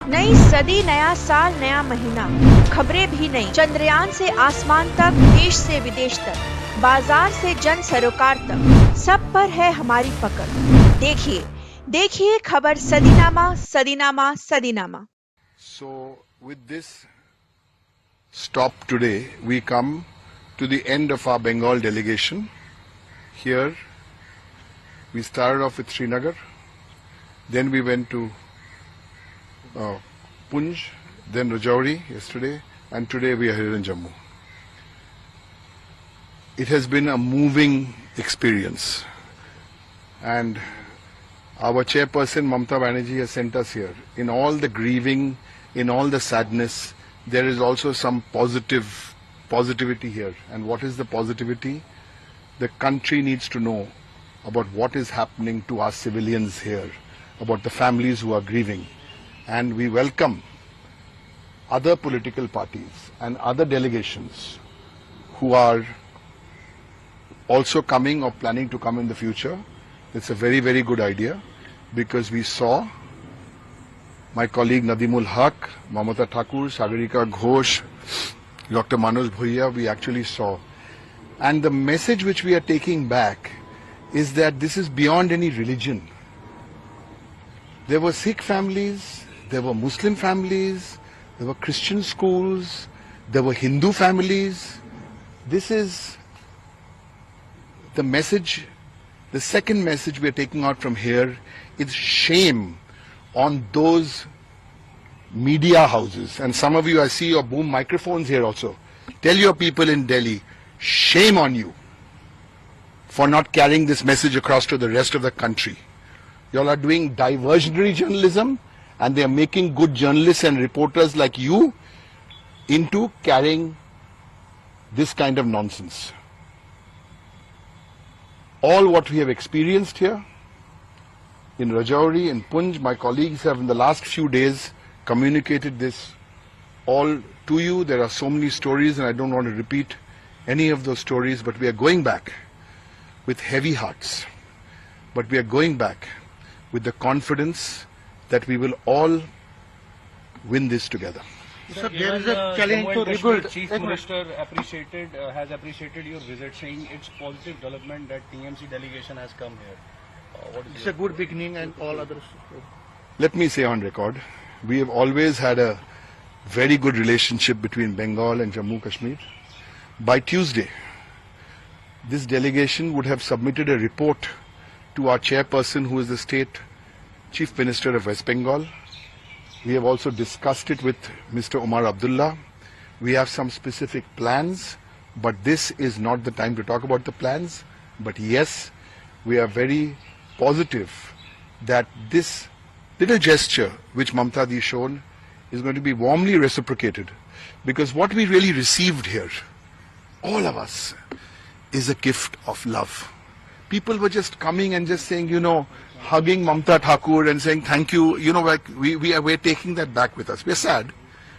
नई सदी, नया साल, नया महीना, खबरें भी नई। चंद्रयान से आसमान तक, देश से विदेश तक, बाजार से जन सरोकार तक, सब पर है हमारी पकड़। देखिए देखिए खबर सदीनामा सदीनामा सदीनामा। So with this stop today, we come to the end of our Bengal delegation. Here we started off with Srinagar, then we went to Punj, then Rajouri yesterday, and today we are here in Jammu. It has been a moving experience, and our chairperson Mamata Banerjee has sent us here. In all the grieving, in all the sadness, there is also some positivity here. And what is the positivity? The country needs to know about what is happening to our civilians here, about the families who are grieving. And we welcome other political parties and other delegations who are also coming or planning to come in the future. It's a very, very good idea, because we saw my colleague Nadimul Haq, Mamata Thakur, Sagarika Ghosh, Dr. Manoj Bhuiya, we actually saw. And the message which we are taking back is that this is beyond any religion. There were Sikh families, there were Muslim families, there were Christian schools, there were Hindu families. This is the message. The second message we are taking out from here is shame on those media houses. And some of you, I see your boom microphones here also. Tell your people in Delhi, shame on you for not carrying this message across to the rest of the country. You all are doing diversionary journalism, and they are making good journalists and reporters like you into carrying this kind of nonsense. All what we have experienced here in Rajouri, in Punj, my colleagues have in the last few days communicated this all to you. There are so many stories, and I don't want to repeat any of those stories, but we are going back with heavy hearts. But we are going back with the confidence that we will all win this together. Sir, there is a challenge to rebuild. Chief Minister has appreciated your visit, saying it's positive development that TMC delegation has come here. It's a good beginning, and all others. Let me say on record, we have always had a very good relationship between Bengal and Jammu Kashmir. By Tuesday, this delegation would have submitted a report to our chairperson, who is the state chief minister of West Bengal. We have also discussed it with Mr. Omar Abdullah. We have some specific plans, but this is not the time to talk about the plans. But yes, we are very positive that this little gesture which Mamta Di shown is going to be warmly reciprocated, because what we really received here, all of us, is a gift of love. People were just coming and just saying, hugging Mamta Thakur and saying thank you. Like we're taking that back with us. We're sad,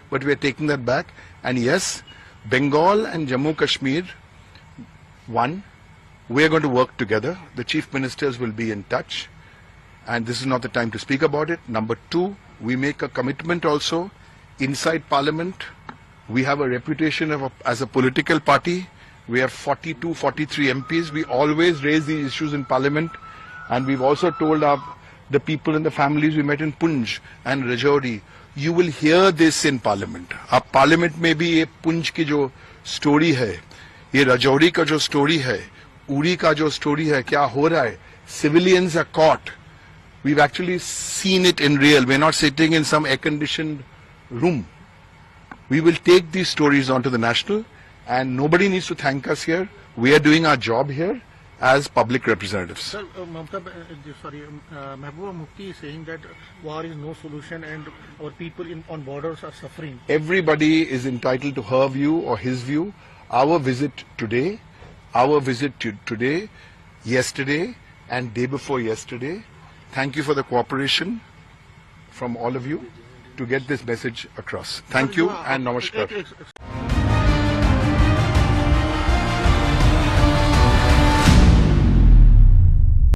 but we're taking that back. And yes, Bengal and Jammu Kashmir, one, we're going to work together. The chief ministers will be in touch, and this is not the time to speak about it. Number two, we make a commitment also inside Parliament. We have a reputation as a political party. We have 42, 43 MPs. We always raise these issues in Parliament. And we've also told the people and the families we met in Punj and Rajouri, you will hear this in Parliament. Ab Parliament mein bhi ye Punj ki jo story hai, ye Rajouri ka jo story hai, Uri ka jo story hai, kya ho raha hai, civilians are caught. We've actually seen it in real. We're not sitting in some air-conditioned room. We will take these stories onto the national, and nobody needs to thank us here. We are doing our job here as public representatives. Sir, Mehbooba Mufti is saying that war is no solution and our people on borders are suffering. Everybody is entitled to her view or his view. Our visit today, yesterday, and day before yesterday. Thank you for the cooperation from all of you to get this message across. Thank you and namaskar.